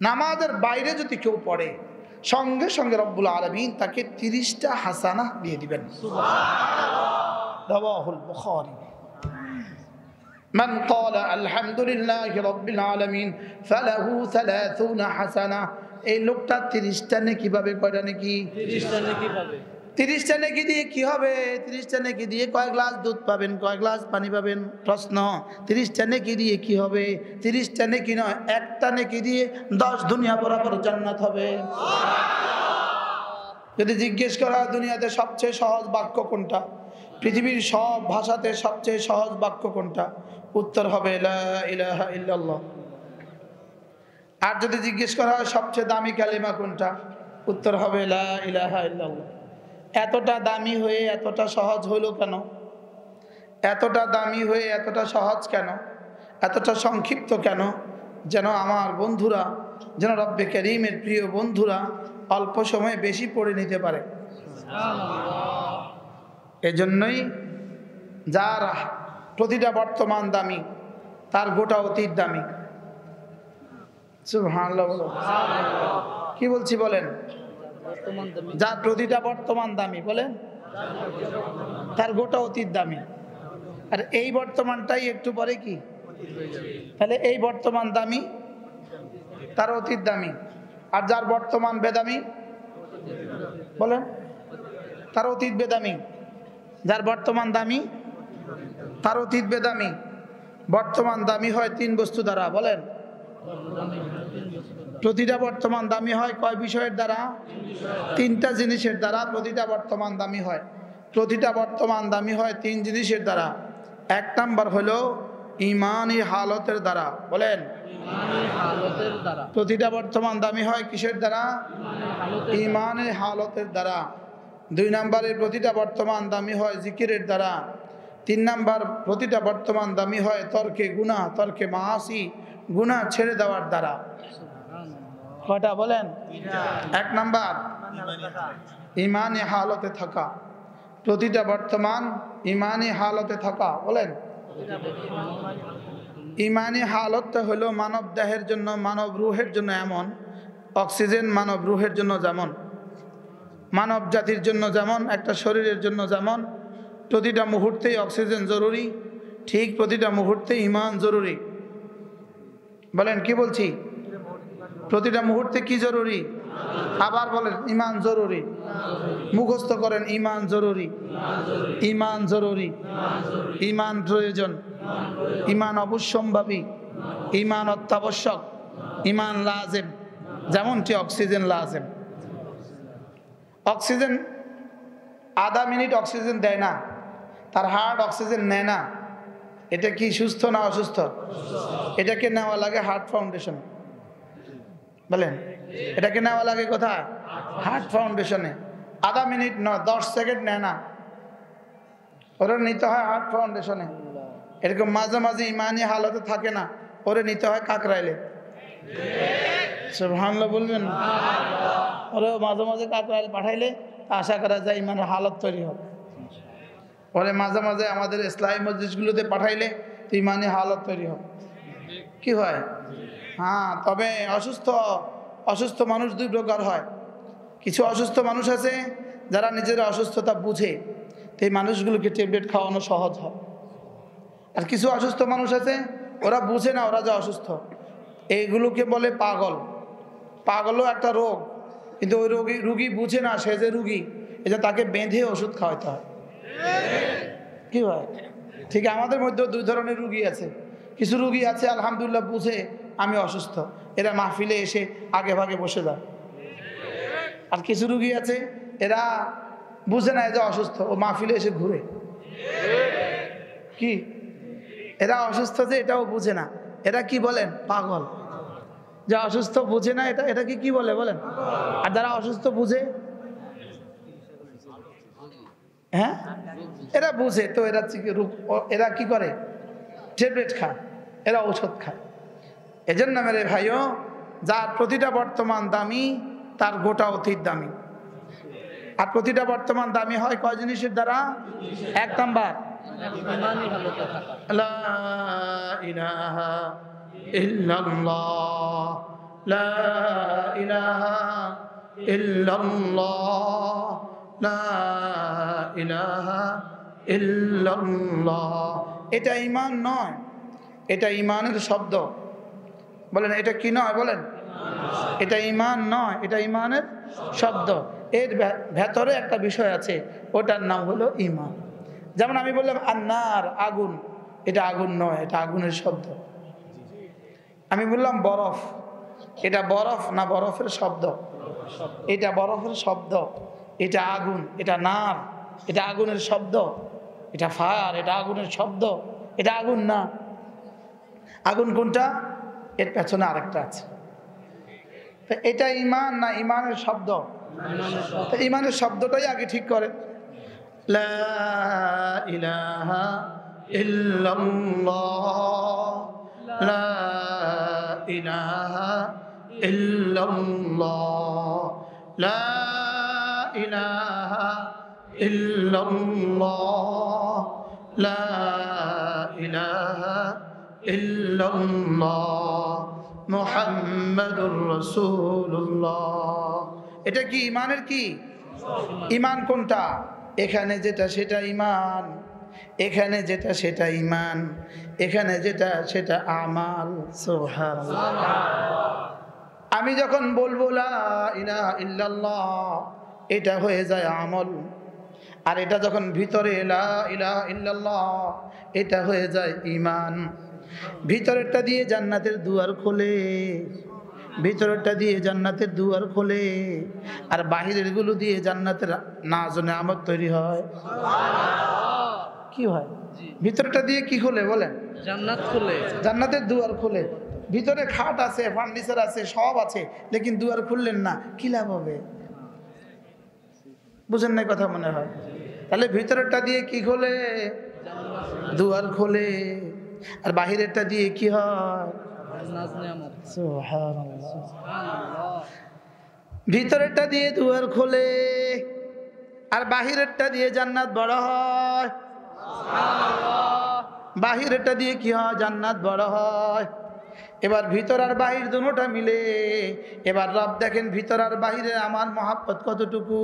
নামাজের বাইরে যদি কেউ পড়ে সঙ্গে সঙ্গে রব্বুল আলামিন তাকে 30টা হাসানা দিয়ে দিবেন। সুবহানাল্লাহ। রাওয়াহুল বুখারী। মান ক্বালা আলহামদুলিল্লাহি রাব্বিল আলামিন ফালাহু 30 হাসানা। এই লোকটা 30টা নেকি পাবে। কয়টা নেকি? 30টা নেকি পাবে। 30টা নেকি দিয়ে কি হবে? 30টা নেকি দিয়ে কয় গ্লাস দুধ পাবেন, কয় গ্লাস পানি পাবেন? প্রশ্ন। 30টা নেকি দিয়ে কি হবে? 30টা নেকি নয়, একটা নেকি দিয়ে 10 দুনিয়া বরাবর জান্নাত হবে। যদি জিজ্ঞেস করা হয় দুনিয়াতে সবচেয়ে সহজ বাক্য কোনটা, পৃথিবীর সব ভাষাতে সবচেয়ে সহজ বাক্য কোনটা, উত্তর হবে লা ইলাহা ইল্লাল্লাহ। আর যদি জিজ্ঞেস করা হয় সবচেয়ে দামি কালিমা কোনটা, উত্তর হবে লা ইলাহা ইল্লাল্লাহ। এতটা দামি হয়ে এতটা সহজ হলো কেন? এতটা দামি হয়ে এতটা সহজ কেন? এতটা সংক্ষিপ্ত কেন? যেন আমার বন্ধুরা, যেন রব্বে কারীমের প্রিয় বন্ধুরা অল্প সময়ে বেশি পড়ে নিতে পারে। এজন্যই যার প্রতিটা বর্তমান দামি তার গোটা অতীত দামি। সুবহানাল্লাহ। কি বলছি বলেন? যার প্রতিটা বর্তমান দামি, বলেন, তার গোটা অতীত দামি। আর এই বর্তমানটাই একটু পরে কি, তাহলে এই বর্তমান দামি, তার অতীত দামি। আর যার বর্তমান বেদামি, বলেন, তার অতীত বেদামি। যার বর্তমান দামি তার অতীত বেদামি। বর্তমান দামি হয় 3 বস্তু দ্বারা, বলেন। প্রতিটা বর্তমান দামি হয় কয় বিষয়ের দ্বারা? 3টা জিনিসের দ্বারা প্রতিটা বর্তমান দামি হয়। প্রতিটা বর্তমান দামি হয় 3 জিনিসের দ্বারা। 1 নাম্বার হলো ঈমানি হালতের দ্বারা, বলেন। প্রতিটা বর্তমান দামি হয় কিসের দ্বারা? ঈমানের হালতের দ্বারা। 2 নাম্বারে প্রতিটা বর্তমান দামি হয় জিকিরের দ্বারা। 3 নাম্বার প্রতিটা বর্তমান দামি হয় তর্কে গুনাহ, তর্কে মাআসি, গুনাহ ছেড়ে দেওয়ার দ্বারা। কয়টা বলেন? 1 নাম্বার ঈমানি হালতে থাকা। প্রতিটা বর্তমান ঈমানি হালতে থাকা, বলেন। ঈমানি হালতটা হলো মানব দেহের জন্য, মানব রূহের জন্য এমন, অক্সিজেন মানব রূহের জন্য যেমন, মানব জাতির জন্য যেমন, একটা শরীরের জন্য যেমন প্রতিটা মুহূর্তেই অক্সিজেন জরুরি, ঠিক প্রতিটা মুহূর্তে ঈমান জরুরি। বলেন, কি বলছি? প্রতিটা মুহূর্তে কি জরুরি? আবার বলেন, ঈমান জরুরি। মুখস্থ করেন, ঈমান জরুরি, ঈমান জরুরি, ঈমান প্রয়োজন, ঈমান অবশ্যম্ভাবী, ঈমান অত্যাবশ্যক, ঈমান লাজেম। যেমনটি অক্সিজেন লাজেম। অক্সিজেন আধা মিনিট অক্সিজেন দেয় না, তার হার্ট অক্সিজেন নেয় না। এটা কি সুস্থ না অসুস্থ? এটাকে নেওয়া লাগে হার্ট ফাউন্ডেশন, বলেন। এটাকে নেওয়া লাগে কোথায়? হার্ট ফাউন্ডেশনে। আধা মিনিট নয়, 10 সেকেন্ড নেয় না, ওরা নিতে হয় হার্ট ফাউন্ডেশনে। এরকম মাঝে মাঝে ইমানি হালতে থাকে না, ওরে নিতে হয় কাকরাইলে। সুবহানাল্লাহ বলবেন। ওরে মাঝে মাঝে কাকরাইল পাঠাইলে আশা করা যায় ইমানের হালত তৈরি হবে। ওরে মাঝে মাঝে আমাদের ইসলামী মসজিদগুলোতে পাঠাইলে তো ইমানি হালত তৈরি হবে। কি হয়? হ্যাঁ, তবে অসুস্থ মানুষ 2 প্রকার হয়। কিছু অসুস্থ মানুষ আছে যারা নিজের অসুস্থতা বুঝে, তো এই মানুষগুলোকে ট্যাবলেট খাওয়ানো সহজ হয়। আর কিছু অসুস্থ মানুষ আছে ওরা বুঝে না ওরা যে অসুস্থ, এইগুলোকে বলে পাগল। পাগলও একটা রোগ, কিন্তু ওই রুগী বুঝে না সে যে রুগী, এই যে তাকে বেঁধে ওষুধ খাওয়াতে হয়। কি হয়? ঠিক আমাদের মধ্যে 2 ধরনের রুগী আছে। কিছু রুগী আছে আলহামদুলিল্লাহ বুঝে আমি অসুস্থ, এরা মাহফিলে এসে আগে ভাগে বসে যায়। আর কিছু রুগী আছে এরা বুঝে না যে অসুস্থ, ও মাহফিলে এসে ঘুরে। কি? এরা অসুস্থ যে এটাও বুঝে না, এরা কি বলেন? পাগল। যা অসুস্থ বুঝে না এটাকে কি বলে বলেন? আর যারা অসুস্থ বুঝে, হ্যাঁ, এরা বুঝে তো এরা কি করে? ট্যাবলেট খায়, এরা ঔষধ খায়। এজন্য মেরে ভাইও, যার প্রতিটা বর্তমান দামি তার গোটা অতীত দামি। আর প্রতিটা বর্তমান দামি হয় কয় জিনিসের দ্বারা? 1 নাম্বার লা ইলাহা ইল্লাল্লাহ লা ইলাহা ইল্লাল্লাহ, লা ইলাহা ইল্লাল্লাহ। এটা ঈমান নয়, এটা ঈমানের শব্দ। বলেন এটা কি নয়? বলেন এটা ঈমান নয়, এটা ঈমানের শব্দ। এর ভেতরে একটা বিষয় আছে, ওটার নাম হলো ঈমান। যেমন আমি বললাম আন্নার, আগুন, এটা আগুন নয়, এটা আগুনের শব্দ। আমি বললাম বরফ, এটা বরফ না বরফের শব্দ? এটা বরফের শব্দ। এটা আগুন, এটা নার, এটা আগুনের শব্দ। এটা ফায়ার, এটা আগুনের শব্দ। এটা আগুন না। আগুন কোনটা? এর পেছনে আরেকটা আছে। এটা ঈমান না ঈমানের শব্দ? ঈমানের শব্দটাই আগে ঠিক করে। লা ইলাহা ইল্লাল্লাহ, লা ইলাহা ইল্লাল্লাহ, লা ইলাহা ইল্লাল্লাহ, লা ইলাহা ইল্লাল্লাহ, মুহাম্মাদুর রাসূলুল্লাহ। এটা কি ঈমানের কি? ঈমান কোনটা? এখানে যেটা সেটা ঈমান, এখানে যেটা সেটা ঈমান, এখানে যেটা সেটা আমাল। সুবহানাল্লাহ। আমি যখন বলবো লা ইলাহা ইল্লাল্লাহ, এটা হয়ে যায় আমল। আর এটা যখন ভিতরে লা ইলাহা ইল্লাল্লাহ, এটা হয়ে যায় ঈমান। ভিতরেরটা দিয়ে জান্নাতের দুয়ার খোলে, ভিতরেরটা দিয়ে জান্নাতের দুয়ার খোলে, আর বাহিরের গুলো দিয়ে জান্নাতের নাজ ও নেয়ামত তৈরি হয়। কি হয়? ভিতরটা দিয়ে কি খোলে বলেন? জান্নাত খোলে, জান্নাতের দুয়ার খোলে। ভিতরে খাট আছে, ফার্নিচার আছে, সব আছে, লেকিন দুয়ার খুললেন না, কি লাভ হবে? বুঝেন নাই কথা মনে হয়? তাহলে ভিতরেরটা দিয়ে কি খোলে? দুয়ার খোলে। আর বাহিরেরটা দিয়ে কি হয়? সুবহানাল্লাহ। ভিতরেরটা দিয়ে দুয়ার খোলে, আর বাহিরেরটা দিয়ে জান্নাত বড় হয়। বাহিরেরটা দিয়ে কি হয়? জান্নাত বড় হয়। এবার ভিতর আর বাহির দুটোটা মিলে, এবার রব দেখেন ভিতর আর বাহিরে আমার মহাব্বত কতটুকু।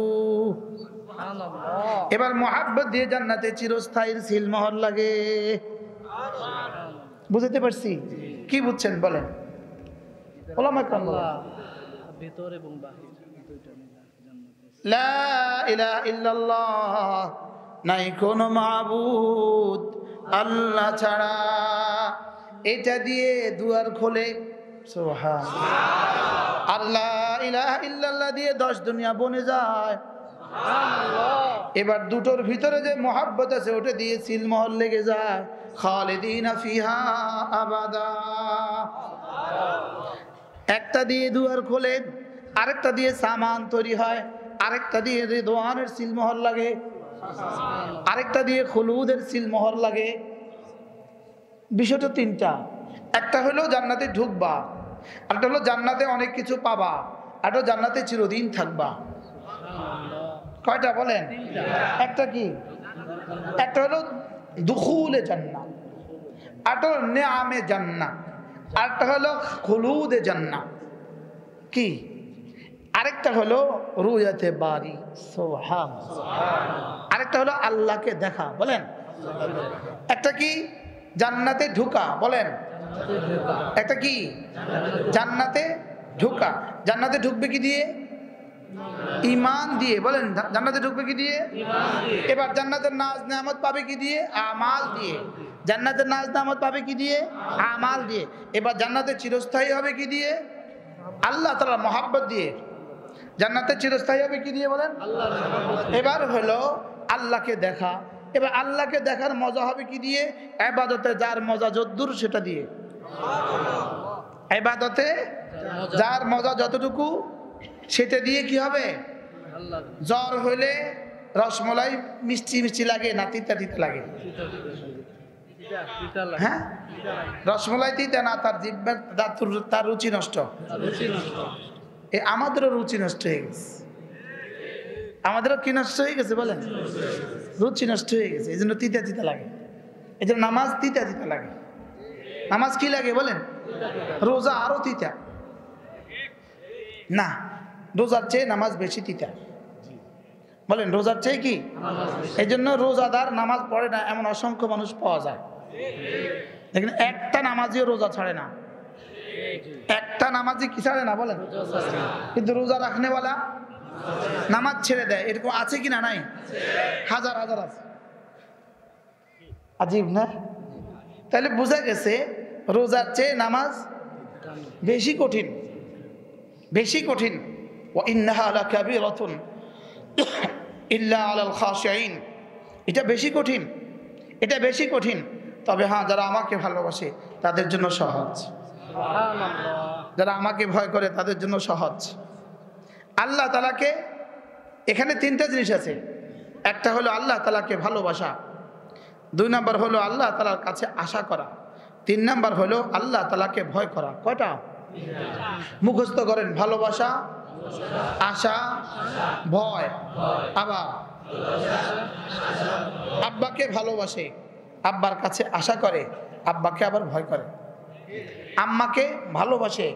এবার মহাব্বত দিয়ে জান্নাতে চিরস্থায়ীর সিলমোহর লাগে। বুঝতে পারছি? কি বুঝছেন বলেন? ভিতর এবং বাহির লা ইলাহা ইল্লাল্লাহ, নাই কোনো মাবুদ আল্লাহ ছাড়া, এটা দিয়ে দুয়ার খোলে। সুবহানাল্লাহ। আর লা ইলাহা ইল্লাল্লাহ দিয়ে 10 দুনিয়া বনে যায়। এবার দুটোর ভিতরে যে মহাব্বত আছে ওটা দিয়ে সিলমোহর লেগে যায়। খালিদিনা ফিহা আবাদা। একটা দিয়ে দুয়ার খোলে, আরেকটা দিয়ে সামান তৈরি হয়, আরেকটা দিয়ে রিদওয়ানের সিলমোহর লাগে, আরেকটা দিয়ে খুলুদের সিলমোহর লাগে। বিষয়টা তিনটা। একটা হলো জান্নাতে ঢুকবা, আরেকটা হলো জান্নাতে অনেক কিছু পাবা, আরেকটা জান্নাতে চিরদিন থাকবা। কয়টা বলেন? একটা কি? একটা হলো দুখুলে জান্নাত, আরেকটা হলো নেআমে জান্নাত, আরেকটা হলো খুলুদে জান্নাত। কি? আরেকটা হলো রুয়াতে বারি। সুবহানাল্লাহ। আরেকটা হলো আল্লাহকে দেখা। বলেন একটা কি? জান্নাতে ঢুকা। বলেন একটা কি? জান্নাতে ঢুকা। জান্নাতে ঢুকবে কি দিয়ে? ঈমান দিয়ে। বলেন জান্নাতে ঢুকবে কি দিয়ে? এবার জান্নাতের নাজ নেয়ামত পাবে কি দিয়ে? আমাল দিয়ে। জান্নাতের নাজ নেয়ামত পাবে কি দিয়ে? আমাল দিয়ে। এবার জান্নাতে চিরস্থায়ী হবে কি দিয়ে? আল্লাহ তাআলার মহব্বত দিয়ে। জান্নাতে চিরস্থায়ী হবে কি দিয়ে? বলেন এবার হলো আল্লাহকে দেখা। এবার আল্লাহকে দেখার মজা হবে কি দিয়ে? ইবাদতে যার মজা যদ্দুর সেটা দিয়ে। ইবাদতে যার মজা যতটুকু সেটা দিয়ে কি হবে? জ্বর হলে রসমলাই মিষ্টি মিষ্টি লাগে না তিতা তিতা লাগে? হ্যাঁ, রসমলাই তিতা না, তার জিহ্বার তার রুচি নষ্ট। আমাদেরও রুচি নষ্ট হয়ে গেছে। আমাদেরও কি নষ্ট হয়ে গেছে? বলেন রুচি নষ্ট হয়ে গেছে, এই জন্য তিতা তিতা লাগে। এই জন্য নামাজ তিতা তিতা লাগে। নামাজ কি লাগে? বলেন রোজা আরো তিতা। না, রোজার চেয়ে নামাজ বেশি তিতা। বলেন রোজার চেয়ে কি? এই জন্য রোজাদার নামাজ পড়ে না এমন অসংখ্য মানুষ পাওয়া যায়। দেখেন একটা নামাজিও রোজা ছাড়ে না, একটা নামাজি কি ছাড়ে না বলেন, কিন্তু রোজা রাখনেওয়ালা নামাজ ছেড়ে দেয়, এরকম আছে কি না? নাই, হাজার হাজার আছে। আজীব না? তাহলে বোঝা গেছে রোজার চেয়ে নামাজ বেশি কঠিন, বেশি কঠিন। ওয়া ইন্নাহা লাকাবীরাতুন ইল্লা আলাল খাশিঈন, এটা বেশি কঠিন, এটা বেশি কঠিন। তবে হ্যাঁ, যারা আমাকে ভালোবাসে তাদের জন্য সহজ, যারা আমাকে ভয় করে তাদের জন্য সহজ। আল্লাহ তাআলাকে, এখানে তিনটা জিনিস আছে। একটা হলো আল্লাহ তাআলাকে ভালোবাসা, 2 নাম্বার হলো আল্লাহ তাআলার কাছে আশা করা, 3 নাম্বার হলো আল্লাহ তাআলাকে ভয় করা। কয়টা? মুখস্থ করেন, ভালোবাসা, আশা, ভয়। আবার আব্বাকে ভালোবাসে, আব্বার কাছে আশা করে, আব্বাকে আবার ভয় করে। আম্মাকে ভালোবাসে,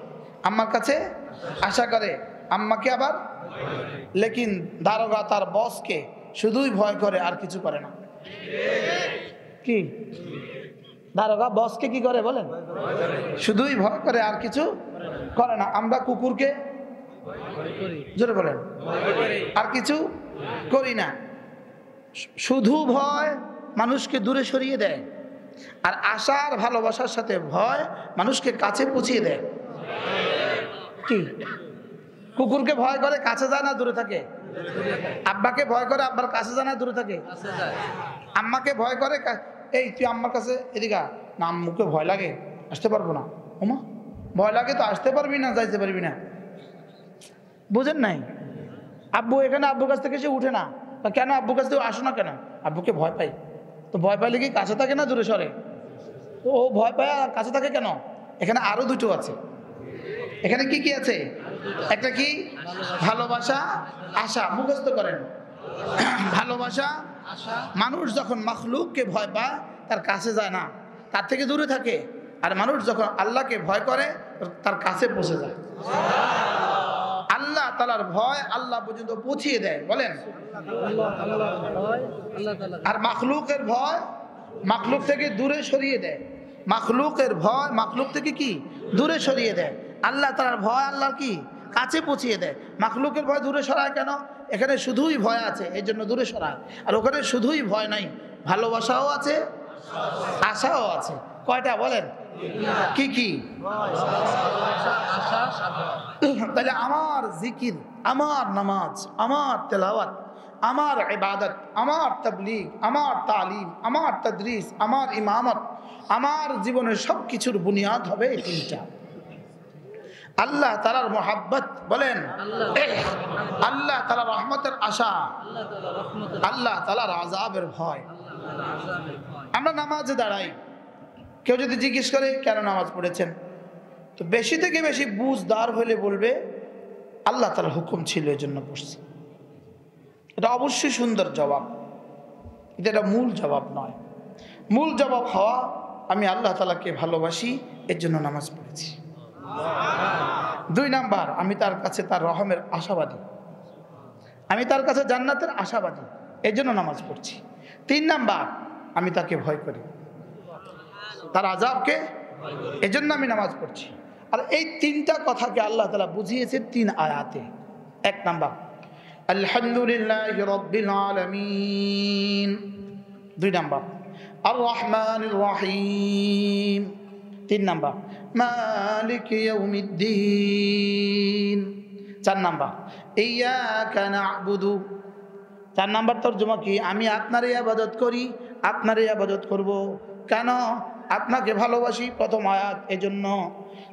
আম্মার কাছে আশা করে, আম্মাকে আবার। লেকিন দারোগা তার বসকে শুধুই ভয় করে আর কিছু করে না। কি দারোগা বসকে কি করে বলেন? শুধুই ভয় করে আর কিছু করে না। আমরা কুকুরকে জোরে বলেন আর কিছু করি না। শুধু ভয় মানুষকে দূরে সরিয়ে দেয়, আর আশার ভালোবাসার সাথে ভয় মানুষকে কাছে পৌঁছিয়ে দেয়। কি কুকুরকে ভয় করে কাছে যায় না দূরে থাকে? আব্বাকে ভয় করে আব্বার কাছে যায় না দূরে থাকে? আম্মাকে ভয় করে, এই তুই আম্মার কাছে এদিকে না, আম্মুকে ভয় লাগে আসতে পারবো না। ওমা ভয় লাগে তো আসতে পারবি না, যাইতে পারবি না। বুঝেন নাই? আব্বু এখানে আব্বুর কাছ থেকে সে উঠে না, কেন আব্বুর কাছ থেকে আসো না কেন? আব্বুকে ভয় পাই। তো ভয় পাইলে কি কাছে থাকে না দূরে সরে? তো ও ভয় পায় আর কাছে থাকে কেন? এখানে আরো দুটো আছে। এখানে কি কি আছে? একটা কি? ভালোবাসা, আশা। মুখস্থ করেন, ভালোবাসা, মানুষ যখন মাখলুককে ভয় পায় তার কাছে যায় না, তার থেকে দূরে থাকে। আর মানুষ যখন আল্লাহকে ভয় করে তার কাছে পৌঁছে যায়। আল্লাহ তাআলার ভয় আল্লাহ পর্যন্ত পৌঁছিয়ে দেয়। বলেন। আর মাখলুকের ভয় মাখলুক থেকে দূরে সরিয়ে দেয়। মাখলুকের ভয় মাখলুক থেকে কি দূরে সরিয়ে দেয়। আল্লাহ তাআলার ভয় আল্লাহর কি কাছে পৌঁছিয়ে দেয়। মাখলুকের ভয় দূরে সরায় কেন? এখানে শুধুই ভয় আছে এই জন্য দূরে সরায়, আর ওখানে শুধুই ভয় নাই, ভালোবাসাও আছে, আশাও আছে। কয়টা বলেন? কি কি? তাহলে আমার জিকির, আমার নামাজ, আমার তেলাওয়াত, আমার ইবাদত, আমার তাবলীগ, আমার তালিম, আমার তাদরিস, আমার ইমামত, আমার জীবনের সব কিছুর বুনিয়াদ হবে এই তিনটা। আল্লাহ তাআলার মোহাব্বত, বলেন আল্লাহ তাআলার রহমতের আশা, আল্লাহ তাআলার আযাবের ভয়। আমরা নামাজে দাঁড়াই, কেউ যদি জিজ্ঞেস করে কেন নামাজ পড়েছেন, তো বেশি থেকে বেশি বুঝদার হলে বলবে আল্লাহ তাআলার হুকুম ছিল এই জন্য পড়ছি। এটা অবশ্যই সুন্দর জবাব, এটা মূল জবাব নয়। মূল জবাব হওয়া আমি আল্লাহ তাআলাকে ভালোবাসি এর জন্য নামাজ পড়েছি। 2 নাম্বার, আমি তার কাছে তার রহমের আশাবাদী, আমি তার কাছে জান্নাতের আশাবাদী এই জন্য নামাজ পড়ছি। 3 নাম্বার, আমি তাকে ভয় করি, তার আযাবকে, এজন্য আমি নামাজ পড়ছি। আর এই 3টা কথাকে আল্লাহ তাআলা বুঝিয়েছে 3 আয়াতে। 1 নাম্বার আলহামদুলিল্লাহি রাব্বিল আলামিন, 2 নাম্বার আর রহমানির রহিম, 3 নাম্বার মালিক ইয়াউমিদ্দিন, 4 নাম্বার ইয়্যাকা না'বুদু। 4 নাম্বার তরজমা কি? আমি আপনারই ইবাদত করি, আপনারই ইবাদত করব। কেন? আপনাকে ভালোবাসি, প্রথম আয়াত, এজন্য।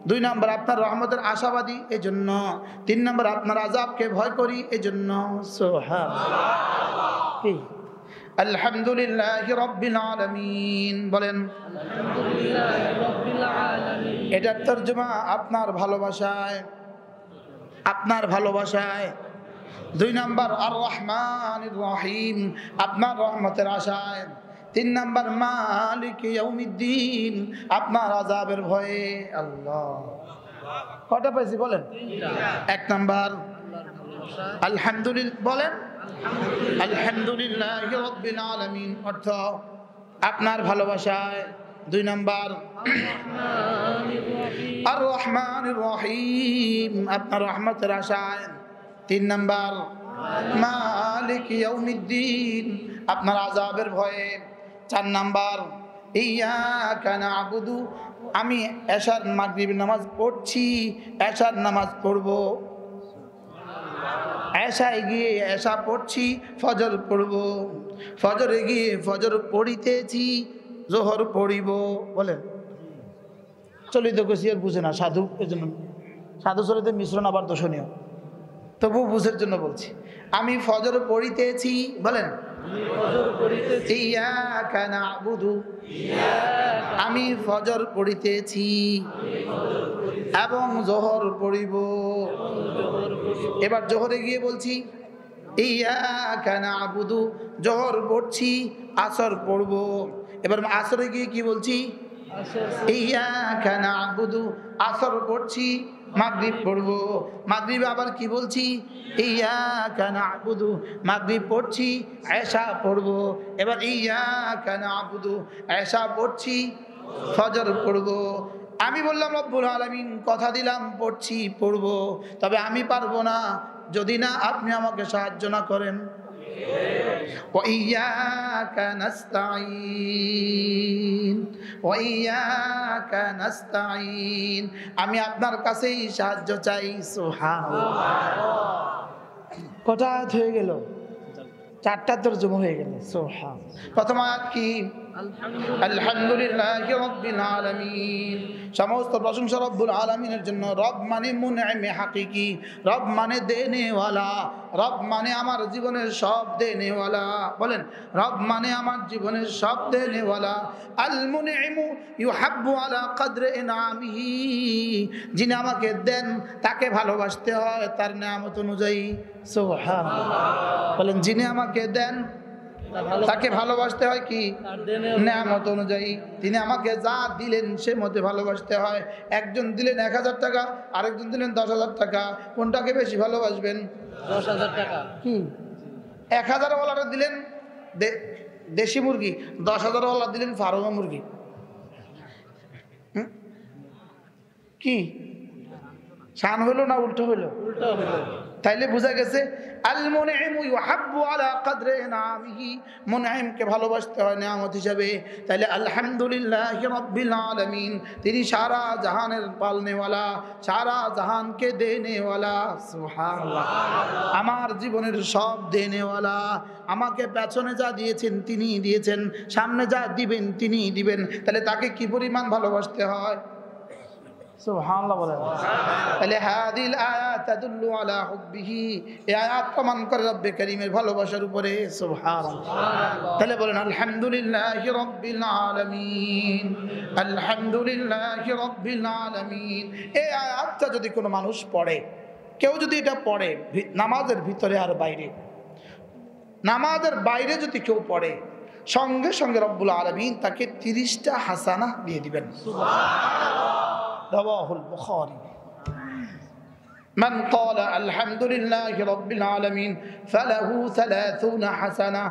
2 নাম্বার আপনার রহমতের আশাবাদী এজন্য। 3 নাম্বার আপনার আযাবকে ভয় করি এজন্য। সুবহানাল্লাহ। কি? আলহামদুলিল্লাহি রাব্বিল আলামিন, বলেন আলহামদুলিল্লাহি রাব্বিল আলামিন। এটার তরজমা আপনার ভালোবাসায়, আপনার ভালোবাসায়। 2 নাম্বার আর রহমানির রহিম, আপনার রহমতের আশায়। 3 নাম্বার মালিক ইয়াউমিদ্দিন, আপনার আযাবের ভয়ে। আল্লাহ কটা পাইছি বলেন? 1 নাম্বার আল্লাহর ভালোবাসা, আলহামদুলিল্লাহ বলেন, আলহামদুলিল্লাহি রাব্বিল আলামিন অর্থ আপনার ভালোবাসায়। 2 নাম্বার আর রহমানির রহিম আপনার রহমতের আশায়। 3 নাম্বার মালিক ইয়াউমিদ্দিন আপনার আযাবের ভয়ে। 4 নাম্বার ইয়াকা না'বুদু আমি এশার মাগরিবের নামাজ পড়ছি, এশার নামাজ পড়ব, এশায় গিয়ে এশা পড়ছি, ফজর পড়ব, ফজরে গিয়ে ফজর পড়িতেছি, জোহর পড়িব। বলেন চলিত কছি আর বুঝে না সাধু, এই জন্য সাধু চলিত মিশ্রণ আবার দোষণীয়, তবু বুঝের জন্য বলছি। আমি ফজর পড়িতেছি, বলেন ইয়াকা না'বুদু আমি ফজর পড়িতেছি এবং জোহর পড়িব। এবার জোহরে গিয়ে বলছি ইয়াকা না'বুদু জোহর পড়ছি, আসর পড়ব। এবার আসরে গিয়ে কি বলছি ইয়াকা না'বুদু আসর পড়ছি, মাগরিব পড়ব। মাগরিবে আবার কি বলছি ইয়াকা না'বুদু মাগরিব পড়ছি, এশা পড়ব। এবার ইয়াকা না'বুদু এশা পড়ছি, ফজর পড়ব। আমি বললাম রব্বুল আলামিন কথা দিলাম পড়ছি পড়ব, তবে আমি পারবো না যদি না আপনি আমাকে সাহায্য না করেন। ওয়াইয়াকা নাস্তাঈন ওয়াইয়াকা নাস্তাঈন আমি আপনার কাছেই সাহায্য চাই। সুবহানাল্লাহ। কটা আয়াত হয়ে গেল? 4টা তরজমা হয়ে গেল। সুবহানাল্লাহ। প্রথম আয়াত কি আলহামদুলিল্লাহি রাব্বিল আলামিন সমস্ত প্রশংসা রব্বুল আলামিনের জন্য। রব মানে মুনঈমে হাকিকি, রব মানে দেনেওয়ালা, রব মানে আমার জীবনের সব দেনেওয়ালা। বলেন রব মানে আমার জীবনের সব দেনেওয়ালা। আল মুনঈমু ইউহাব্বু আলা কদরি ইনআমিহি যিনি আমাকে দেন তাকে ভালোবাসতে হয় তার নিয়ামত অনুযায়ী। সুবহানাল্লাহ। বলেন যিনি আমাকে দেন তাকে ভালোবাসতে হয় কি নিয়ামত অনুযায়ী। তিনি আমাকে যা দিলেন সে মতে ভালোবাসতে হয়। একজন দিলেন 1000 টাকা, আরেকজন দিলেন 10,000 টাকা, কোনটাকে বেশি ভালোবাসবেন? 10,000 টাকা। কি 1000 ওয়ালাটা দিলেন দেশি মুরগি, 10,000 ওয়ালা দিলেন ফার্মা মুরগি, কি শান হইল না উল্টো হইল? উল্টো হলো। তাইলে বোঝা গেছে আল মুনঈমু ইউহাব্বু আলা কদরি ইনআমিহি মুনঈমকে ভালোবাসতে হয় নিয়ামত হিসাবে। তাইলে আলহামদুলিল্লাহি রাব্বিল আলামিন তিনি সারা জাহানের পালনেওয়ালা, সারা জাহানকে দেনেওয়ালা। সুবহানাল্লাহ। আমার জীবনের সব দেনেওয়ালা। আমাকে পেছনে যা দিয়েছেন তিনি দিয়েছেন, সামনে যা দিবেন তিনি দিবেন। তাহলে তাকে কি পরিমাণ ভালোবাসতে হয়? সুবহানাল্লাহ বলেন। তাহলে হাদিল আয়াত তাদুল্লু আলা হুব্বিহি এই আয়াত প্রমাণ করে রব্বে কারীমের ভালোবাসার উপরে। সুবহানাল্লাহ। তাহলে বলেন আলহামদুলিল্লাহি রাব্বিল আলামিন, আলহামদুলিল্লাহি রাব্বিল আলামিন। এই আয়াতটা যদি কোনো মানুষ পড়ে, কেউ যদি এটা পড়ে নামাজের ভিতরে আর বাইরে, নামাজের বাইরে যদি কেউ পড়ে, সঙ্গে সঙ্গে রব্বুল আলামিন তাকে 30টা হাসানা দিয়ে দিবেন। সুবহানাল্লাহ। রাওয়াহুল বুখারী। মান ক্বালা আলহামদুলিল্লাহি রাব্বিল আলামিন ফালাহু 30 হাসানা।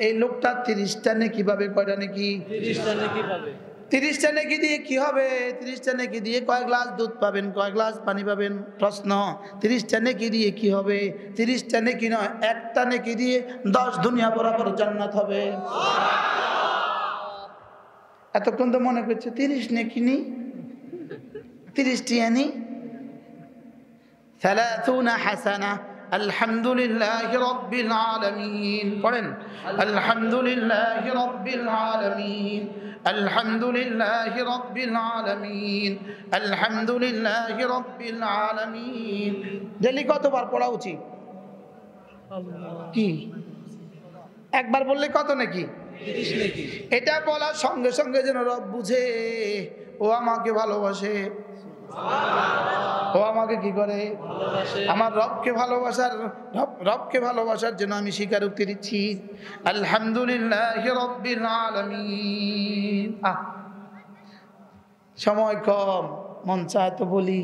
এই লোকটা 30টা নেকি পাবে। কয়টা নেকি? 30টা নেকি পাবে। 30টা নেকি দিয়ে কি হবে? 30টা নেকি দিয়ে কয় গ্লাস দুধ পাবেন, কয় গ্লাস পানি পাবেন? প্রশ্ন। 30টা নেকি দিয়ে কি হবে? 30টা নেকি নয়, একটা নেকি দিয়ে 10 দুনিয়া বরাবর জান্নাত হবে। এতক্ষণ তো মনে করছে 30 নেকি নি, 30টি আনি। 30 হাসানা। আলহামদুলিল্লাহি রাব্বিল আলামিন পড়েন আলহামদুলিল্লাহি রাব্বিল আলামিন, আলহামদুলিল্লাহি রাব্বিল আলামিন, আলহামদুলিল্লাহি রাব্বিল আলামিন। ডেলি কতবার পড়া উচিত? কি একবার বললে কত নাকি? 30 নেকি। এটা বলার সঙ্গে সঙ্গে যেন রব বুঝে ও আমাকে ভালোবাসে, ও আমাকে কি করে? আমার রবকে ভালোবাসার জন্য আমি স্বীকারোক্তি দিচ্ছি আলহামদুলিল্লাহি রাব্বিল আলামিন। সময় কম, মন চায় তো বলি,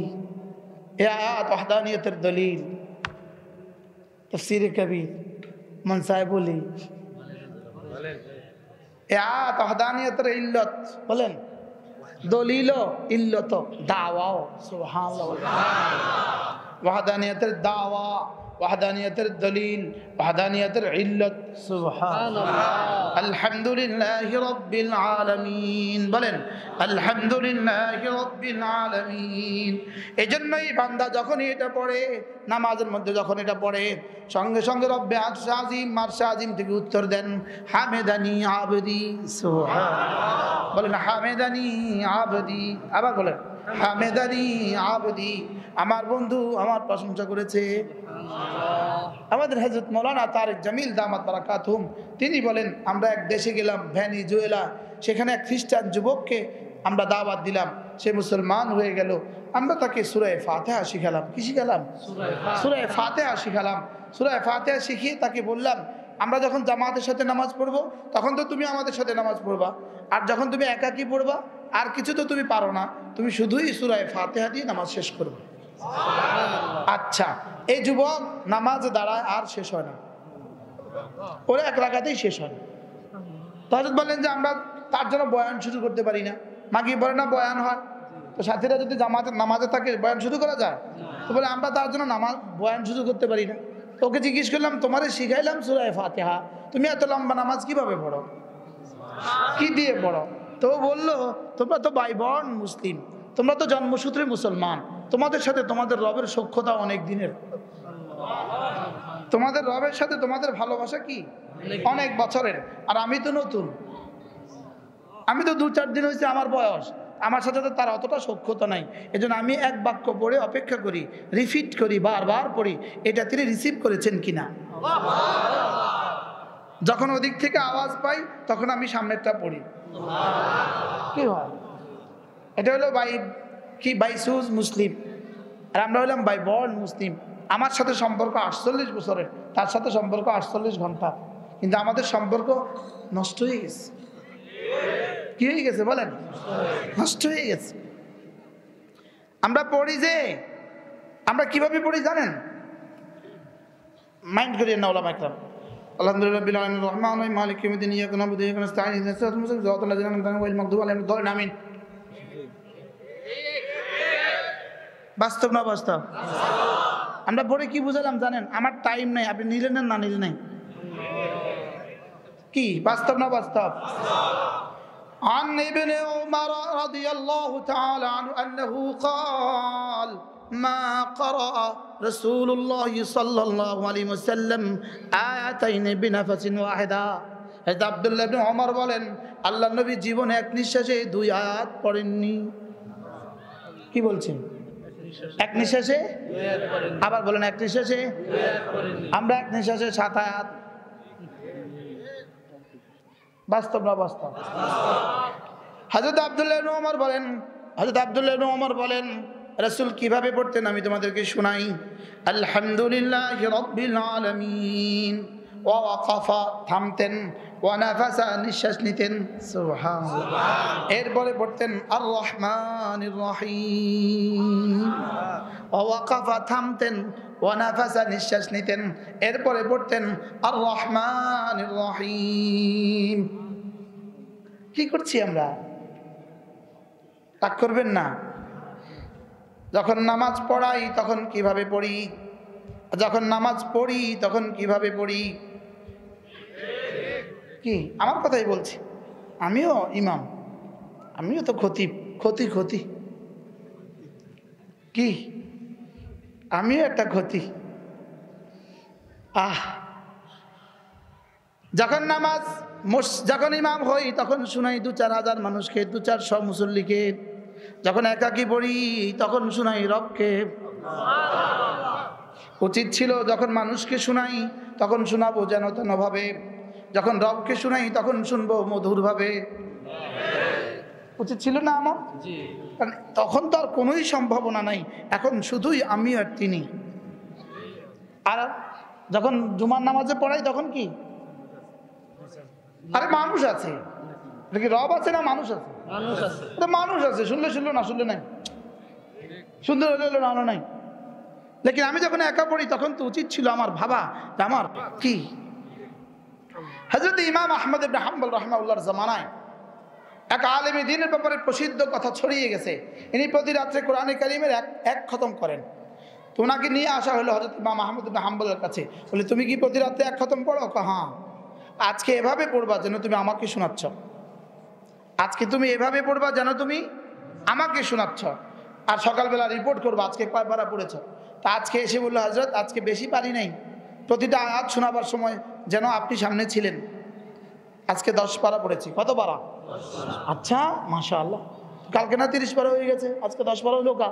এ আয়াত ওয়াহদানিয়তের দলিল, তাফসীরে কবির মন সাহেব বলি, এ আয়াত ওয়াহদানিয়তের ইল্লত বলেন, দলিল ইল্লত দাওয়াও, সুবহানাল্লাহ, ওয়াহদানিয়তের দাওয়া, ওয়াহদানিয়তের দলিল, ওয়াহদানিয়তের ইল্লত, সুবহানাল্লাহ। আলহামদুলিল্লাহি রাব্বিল আলামিন বলেন, আলহামদুলিল্লাহি রাব্বিল আলামিন। এজন্যই বান্দা যখনই এটা পড়ে, নামাজের মধ্যে যখন এটা পড়ে, সঙ্গে সঙ্গে রব্বে আরশ আজিম, আরশ আজিম থেকে উত্তর দেন, হামেদানি আবদি, সুবহানাল্লাহ বলেন, হামেদানি আবদি, আবার বলেন, হামেদানি আবদি, আমার বন্ধু আমার প্রশংসা করেছে। আমাদের হযরত মাওলানা তারেক জামিল দামাত বারাকাতুহুম তিনি বলেন, আমরা এক দেশে গেলাম ভেনেজুয়েলা, সেখানে এক খ্রিস্টান যুবককে আমরা দাওয়াত দিলাম, সে মুসলমান হয়ে গেল। আমরা তাকে সূরা ফাতিহা শিখালাম। কি শিখালাম? সূরা ফাতিহা শিখালাম। সূরা ফাতিহা শিখিয়ে তাকে বললাম, আমরা যখন জামাতের সাথে নামাজ পড়বো তখন তো তুমি আমাদের সাথে নামাজ পড়বা, আর যখন তুমি একাকী পড়বা আর কিছু তো তুমি পারো না, তুমি শুধুই সূরা ফাতিহা দিয়ে নামাজ শেষ করবে। আচ্ছা, এই যুবক নামাজ দাঁড়ায় আর শেষ হয় না, ওরা এক রাকাতেই শেষ হয় না। হযরত বললেন যে আমরা তার জন্য বয়ান শুরু করতে পারি না। মাগরিব পড়ে না বয়ান হয়, তো সাথীরা যদি নামাজে থাকে বয়ান শুরু করা যায়? তো বলে আমরা তার জন্য বয়ান শুরু করতে পারি না। তো ওকে জিজ্ঞেস করলাম, তোমারে শিখাইলাম সূরা ফাতিহা, তুমি এত লম্বা নামাজ কিভাবে পড়ো, কি দিয়ে পড়ো? তো বললো, তোমরা তো বাইবর্ন মুসলিম, তোমরা তো জন্মসূত্রে মুসলমান, তোমাদের সাথে তোমাদের রবের সখ্যতা অনেক দিনের, তোমাদের রবের সাথে তোমাদের ভালোবাসা কি অনেক বছরের, আর আমি তো নতুন, আমি তো 2-4 দিন হয়েছে আমার বয়স, আমার সাথে তো তার অতটা সখ্যতা নাই। এজন্য আমি এক বাক্য পড়ে অপেক্ষা করি, রিপিট করি, বারবার পড়ি, এটা তিনি রিসিভ করেছেন কিনা। যখন ওদিক থেকে আওয়াজ পাই তখন আমি সামনেরটা পড়ি। কি হয়? এটা হলো বাইসুজ মুসলিম, আর আমরা হলাম বাইবর্ন মুসলিম। আমার সাথে সম্পর্ক 48 বছরের, তার সাথে সম্পর্ক 48 ঘন্টা, কিন্তু আমাদের সম্পর্ক নষ্ট হয়ে গেছে। কি হয়ে গেছে বলেন? নষ্ট হয়ে গেছে। আমরা পড়ি যে, আমরা কিভাবে পড়ি জানেন? মাইন্ড করিয়েন না ওলামা ইকরাম। আলহামদুলিল্লাহ বিল আলামিন রহমান রহিম মালিক ইয়াউমিদ্দিন ইয়াকা না'বুদু ওয়া ইয়াকা নাস্তাঈন ইহদিনাস সিরাতাল মুস্তাকিম সিরাতাল লাযিনা আন'আমতা আলাইহিম গায়রিল মাগদুবি আলাইহিম ওয়ালাদ-দাল্লিন আমিন। বাস্তব না বাস্তব? আমরা পড়ে কি বুঝালাম জানেন? আমার টাইম নাই, আপনি নিলেন না নিলেন নাই, কি বাস্তব না বাস্তব? عن ابن عمر رضي الله تعالى عنه أنه قال ما قرأ رسول الله صلى الله عليه وسلم آيتين بنفس واحدة। হযরত আব্দুল্লাহ ইবনে ওমর বলেন, আল্লাহর নবী জীবনে এক নিঃশ্বাসে 2 আয়াত পড়েননি। কি বলছেন? এক নিঃশ্বাসে, আবার বলেন এক নিঃশ্বাসে। আমরা এক নিঃশ্বাসে 7 আয়াত। বাস্তব না বাস্তব? হযরত আব্দুল্লাহ ইবনে ওমর বলেন, রাসূল কিভাবে পড়তেন আমি তোমাদেরকে শোনাই। আলহামদুলিল্লাহি রাব্বিল আলামিন, ওয়া ওয়াকাফা থামতেন, ওয়া নাফাসা নিঃশ্বাস নিতেন, সুবহানাল্লাহ। এরপরে পড়তেন আর রহমানির রহিম, ওয়া ওয়াকাফা থামতেন, ওয়া নাফাসা নিঃশ্বাস নিতেন, এরপরে পড়তেন আর রহমানির রহিম। কি করছি আমরা? রাগ করবেন না। যখন নামাজ পড়াই তখন কিভাবে পড়ি, যখন নামাজ পড়ি তখন কিভাবে পড়ি? কি আমার কথাই বলছি, আমিও ইমাম, আমিও তো ক্ষতি কি আমিও একটা ক্ষতি। যখন ইমাম হই তখন শুনাই 2-4 হাজার মানুষকে, 2-400 মুসল্লিকে। যখন একাকী পড়ি তখন শুনাই রবকে। উচিত ছিল যখন মানুষকে শুনাই তখন শোনাবো যেন তেনভাবে, যখন রবকে শুনাই তখন শুনবো মধুরভাবে। উচিত ছিল না আমার? কারণ তখন তো আর কোনোই সম্ভাবনা নাই, এখন শুধুই আমি আর তিনি। আর যখন জুমার নামাজে পড়াই তখন কি? আরে মানুষ আছে, কি রব আছে না মানুষ আছে? মানুষ আছে, শুনলে শুনলো না শুনলে নাই, শুনলে হলো না হলো নাই। লেকিন আমি যখন একা পড়ি তখন তো উচিত ছিল আমার ভাবা যে আমার কি। হযরত ইমাম আহমদ ইবনে হাম্বল রাহিমাহুল্লাহর জামানায় এক আলেমী দ্বীনের ব্যাপারে প্রসিদ্ধ কথা ছড়িয়ে গেছে। ইনি প্রতি রাত্রে কোরআনে কারীমের এক খতম করেন। তো ওনাকে নিয়ে আসা হলো হযরত ইমাম আহমদ ইবনে হাম্বলের কাছে, বলে তুমি কি প্রতি রাত্রে এক খতম পড়ো? হ্যাঁ। আজকে এভাবে পড়বা যেন তুমি আমাকে শোনাচ্ছ, আজকে তুমি এভাবে পড়বা যেন তুমি আমাকে শোনাচ্ছ, আর সকালবেলা রিপোর্ট করবো আজকে কয় পারা পড়েছ। তা আজকে এসে বললো, হযরত আজকে বেশি পারি নাই, প্রতিটা আয়াত শোনাবার সময় যেন আপনি সামনে ছিলেন, আজকে 10 পারা পড়েছি। কত পারা? আচ্ছা, মাশাআল্লাহ। কালকে না 30 পারা হয়ে গেছে, আজকে 10 পারা হলো কা?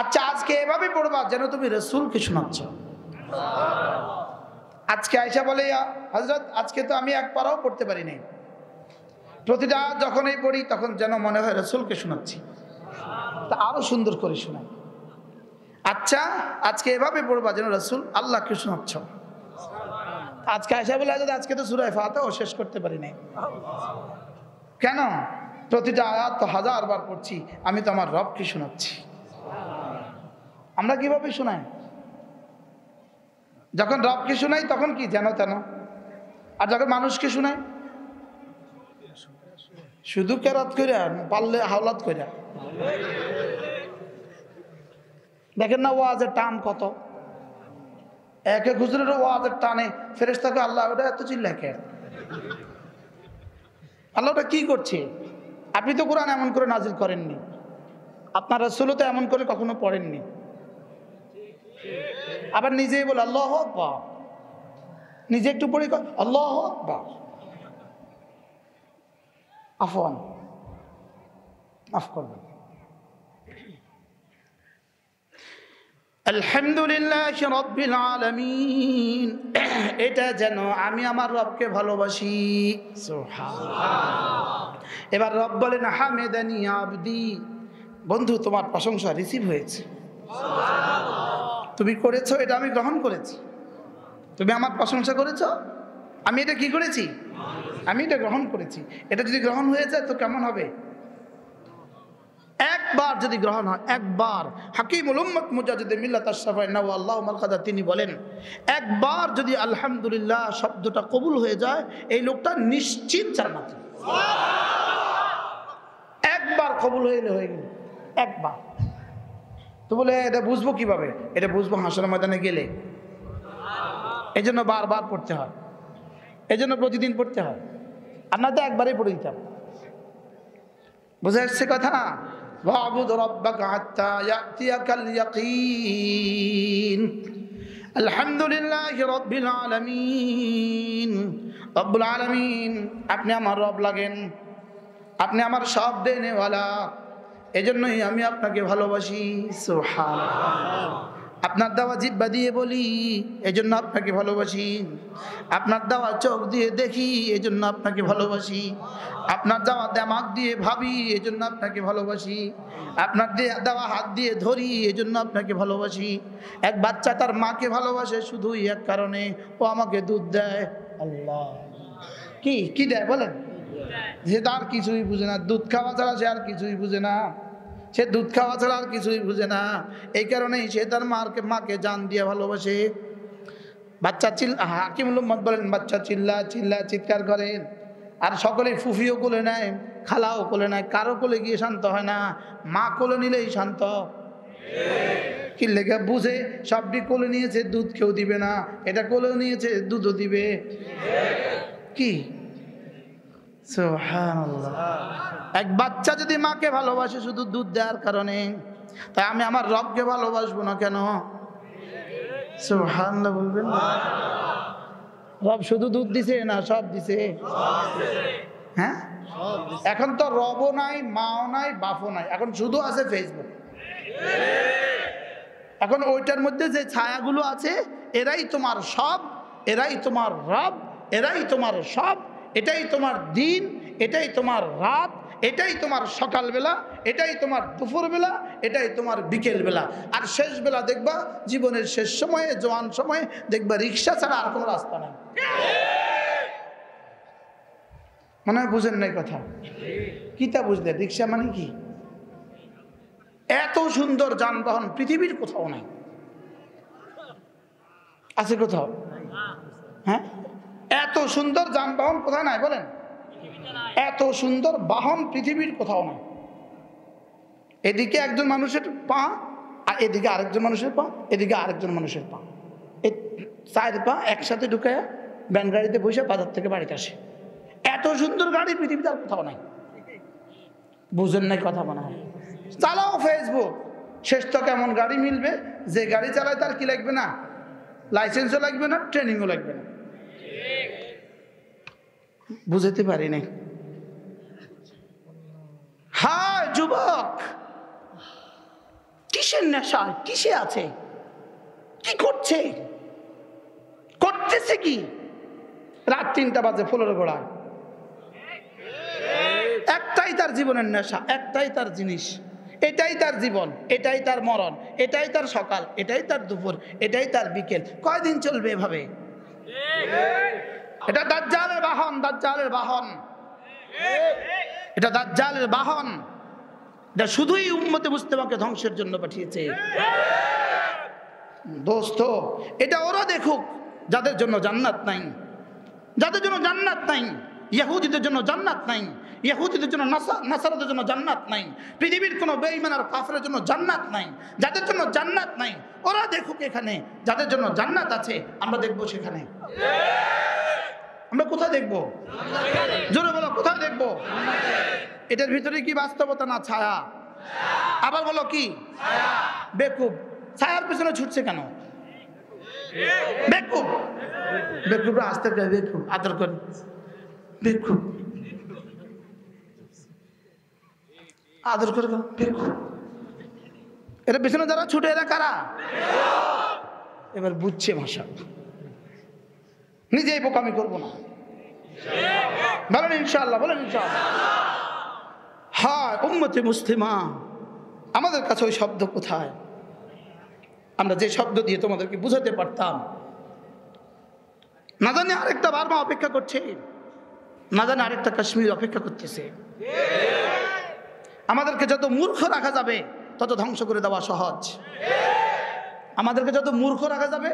আচ্ছা, আজকে এভাবে পড়বা যেন তুমি রাসূলকে শোনাচ্ছ। আজকে আয়েশা বলে, হযরত আজকে তো আমি এক পারাও পড়তে পারি নাই, প্রতিটা যখনই পড়ি তখন যেন মনে হয় রাসূলকে শোনাচ্ছি। তা আরো সুন্দর করে শোনাই। আচ্ছা, আজকে এভাবে পড়বা যেন রাসূল আল্লাহকে শোনাচ্ছ। আজকে আয়েশা বলে, আজকে তো সূরা ফাতিহাও শেষ করতে পারি নাই। কেন? প্রতিটা আয়াত তো 1000 বার পড়ছি, আমি তো আমার রবকে শোনাচ্ছি। আমরা কিভাবে শোনাই? যখন রবকে শোনাই তখন কি যেন তেন, আর যখন মানুষকে শোনাই শুধু কেরাত করে, পারলে হাওলাত করে। দেখেন না ওয়াজের টান কত, একে হুজুরের ওয়াজের টানে ফেরেশতাকে আল্লাহ ওটা এত চিল্লা কেন? আল্লাহ ওটা কি করছে? আপনি তো কোরআন এমন করে নাজিল করেননি, আপনার রাসূলও তো এমন করে কখনো পড়েননি। আবার নিজেই বলে আল্লাহু আকবার, নিজে একটু পড়ে আল্লাহু আকবার। আফওয়ান, মাফ করবেন। আলহামদুলিল্লাহ রাব্বিল আলামিন, এটা যেন আমি আমার রবকে ভালোবাসি। সুবহানাল্লাহ। এবার রব বলেন হামেদানি আবদি, বন্ধু তোমার প্রশংসা রিসিভ হয়েছে, তুমি করেছো, এটা আমি গ্রহণ করেছি। তুমি আমার প্রশংসা করেছো, আমি এটা কি করেছি? আমি এটা গ্রহণ করেছি। এটা যদি গ্রহণ হয়ে যায় তো কেমন হবে? একবার যদি গ্রহণ হয়, একবার, হাকিমুল উম্মত মুজাদ্দিদ মিল্লাত আশ-শাফাঈ নাওয়াল্লাহু মারকাদা তিনি বলেন, একবার যদি আলহামদুলিল্লাহ শব্দটা কবুল হয়ে যায়, এই লোকটা নিশ্চিত জান্নাতি। একবার কবুল হয়ে গেল, একবার। তো বলে এটা বুঝবো কিভাবে? এটা বুঝবো হাসরের ময়দানে গেলে। এই জন্য বারবার পড়তে হয়, এই জন্য প্রতিদিন পড়তে হয়। আর না তো একবারেই পড়ে দিতাম। বুঝে আসছে কথা? ওয়াবুদ রাব্বাকা হাত্তা ইয়াতিয়াকাল ইয়াকিন। আলহামদুলিল্লাহি রাব্বিল আলামিন। রব্বুল আলামিন, আপনি আমার রব লাগেন, আপনি আমার সব দেনেওয়ালা, এজন্যই আমি আপনাকে ভালোবাসি। সুবহানাল্লাহ। আপনার দেওয়া জিহ্বা দিয়ে বলি, এজন্য আপনাকে ভালোবাসি। আপনার দেওয়া চোখ দিয়ে দেখি, এজন্য আপনাকে ভালোবাসি। আপনার দেওয়া দিমাগ দিয়ে ভাবি, এজন্য আপনাকে ভালোবাসি। আপনার দেওয়া হাত দিয়ে ধরি, এজন্য আপনাকে ভালোবাসি। এক বাচ্চা তার মাকে ভালোবাসে শুধুই এক কারণে, ও আমাকে দুধ দেয়। আল্লাহ, কি দেয় বলেন? যে তার কিছুই বুঝে না, দুধ খাওয়া ছাড়া সে আর কিছুই বুঝে না। সে দুধ খাওয়া ছাড়া আর কিছুই বুঝে না। এই কারণেই সে তার মাকে জান দিয়ে ভালোবাসে। বাচ্চা হাকিমুল উম্মত বলেন, বাচ্চা চিল্লা চিৎকার করেন, আর সকলেই ফুফিও কোলে নেয়, খালাও কোলে নেয়, কারো কোলে গিয়ে শান্ত হয় না। মা কোলে নিলেই শান্ত। কি লেগে বুঝে সবটি কোলে নিয়েছে, দুধ কেউ দিবে না, এটা কোলেও নিয়েছে, দুধও দিবে। কি সুবহানাল্লাহ। এক বাচ্চা যদি মাকে ভালোবাসে শুধু দুধ দেওয়ার কারণে, তাই আমি আমার রবকে ভালোবাসবো না কেন? সুবহানাল্লাহ বলবেন না? রব শুধু দুধ দিছে না সব দিছে? হ্যাঁ, এখন তো রবও নাই, মাও নাই, বাপও নাই, এখন শুধু আছে ফেসবুক। এখন ওইটার মধ্যে যে ছায়াগুলো আছে, এরাই তোমার সব, এরাই তোমার রব, এরাই তোমার সব। এটাই তোমার দিন, এটাই তোমার রাত, এটাই তোমার সকালবেলা, এটাই তোমার দুপুরবেলা, এটাই তোমার বিকেলবেলা। আর শেষ বেলা দেখবা, জীবনের শেষ সময়ে, জওয়ান সময়ে দেখবা রিক্সা ছাড়া আর কোনো রাস্তা নাই। মনে হয় বুঝেন নাই কথা? কিতা বুঝলে? রিক্সা মানে কি? এত সুন্দর যানবাহন পৃথিবীর কোথাও নাই। আছে কোথাও? হ্যাঁ, এত সুন্দর যানবাহন কোথায় নাই বলেন? এত সুন্দর বাহন পৃথিবীর কোথাও নাই। এদিকে একজন মানুষের পা, আর এদিকে আরেকজন মানুষের পা, এদিকে আরেকজন মানুষের পা, এই 4 পা একসাথে ঢুকে ব্যান গাড়িতে বসে বাজার থেকে বাড়িতে আসে। এত সুন্দর গাড়ি পৃথিবীতে আর কোথাও নাই। বুঝেন নাই কথা মনে হয়? চালাও ফেসবুক, শেষ তো কেমন গাড়ি মিলবে যে গাড়ি চালায় তার কি লাগবে না? লাইসেন্সও লাগবে না, ট্রেনিংও লাগবে না। বুঝতে পারি নাই। হায় যুবক, কিসের নেশা, কিসে আছে, কি করছে, করতেছে কি? রাত 3টা বাজে ফুলের গোড়ায়, একটাই তার জীবনের নেশা, একটাই তার জিনিস, এটাই তার জীবন, এটাই তার মরণ, এটাই তার সকাল, এটাই তার দুপুর, এটাই তার বিকেল। কয়দিন চলবে এভাবে? এটা দাজ্জালের বাহন, দাজ্জালের বাহন, এটা দাজ্জালের বাহন। এটা শুধুই উম্মতে মুসলিমাকে ধ্বংসের জন্য পাঠিয়েছে। দোস্ত, এটা ওরা দেখুক যাদের জন্য জান্নাত নাই, যাদের জন্য জান্নাত নাই। ইহুদিদের জন্য জান্নাত নাই, ইহুদিদের জন্য নাসারাদের জন্য জান্নাত নাই, পৃথিবীর কোনো বেঈমান আর কাফেরের জন্য জান্নাত নাই। যাদের জন্য জান্নাত নাই ওরা দেখুক এখানে, যাদের জন্য জান্নাত আছে আমরা দেখবো সেখানে। আমরা কোথায় দেখবো? জোরে বলো, কোথায় দেখবো? এটার ভিতরে কি বাস্তবতা না ছায়া? আবার বলো কি? বেকুব। ছায়ার পেছনে ছুটছে কেন? বেকুব। বেকুবরা আসতে করে, বেকুব আদর করে, বেকুব আদর করে, বেকুব। এরা পেছনে যারা ছুটে এরা কারা? এবার বুঝছে ভাষা, নিজেই বোকামি করবো না। বলেন ইনশাআল্লাহ, বলেন ইনশাআল্লাহ। হ্যাঁ উম্মতে মুসলিমা, আমাদের কাছে ওই শব্দ কোথায়? আমরা যে শব্দ দিয়ে তোমাদেরকে বুঝাতে পারতাম। না জানি আরেকটা বার্মা অপেক্ষা করছে, না জানি আরেকটা কাশ্মীর অপেক্ষা করতেছে। আমাদেরকে যত মূর্খ রাখা যাবে তত ধ্বংস করে দেওয়া সহজ। আমাদেরকে যত মূর্খ রাখা যাবে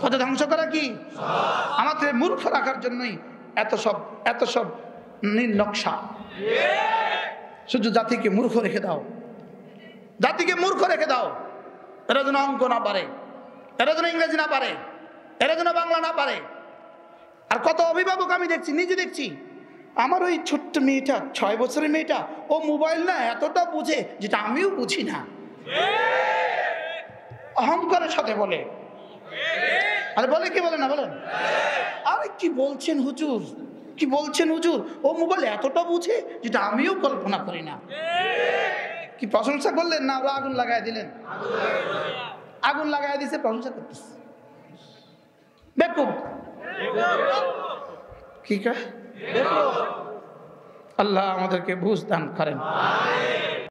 তত ধ্বংস করা কি? আমাদের মূর্খ রাখার জন্যই এত সব নীল নকশা। শুধু জাতিকে মূর্খ রেখে দাও, জাতিকে মূর্খ রেখে দাও। এরা যেন অঙ্ক না পারে, এরা যেন ইংরেজি না পারে, এরা যেন বাংলা না পারে। আর কত অভিভাবক আমি দেখছি, নিজে দেখছি, আমার ওই ছোট্ট মেয়েটা, 6 বছরের মেয়েটা, ও মোবাইল না এতটা বুঝে যেটা আমিও বুঝি না। অহংকারের সাথে বলে। আরে বলে কি বলে না? বলেন। আরে কি বলছেন হুজুর, কি বলছেন হুজুর, ও মোবাইল এতটা বুঝে যেটা আমিও কল্পনা করি না। কি প্রশংসা করলেন না? ওরা আগুন লাগাই দিলেন, আগুন লাগাই দিছে, প্রশংসা করতেছে। বেকুব। কি কয়? আল্লাহ আমাদেরকে বুঝ দান করেন।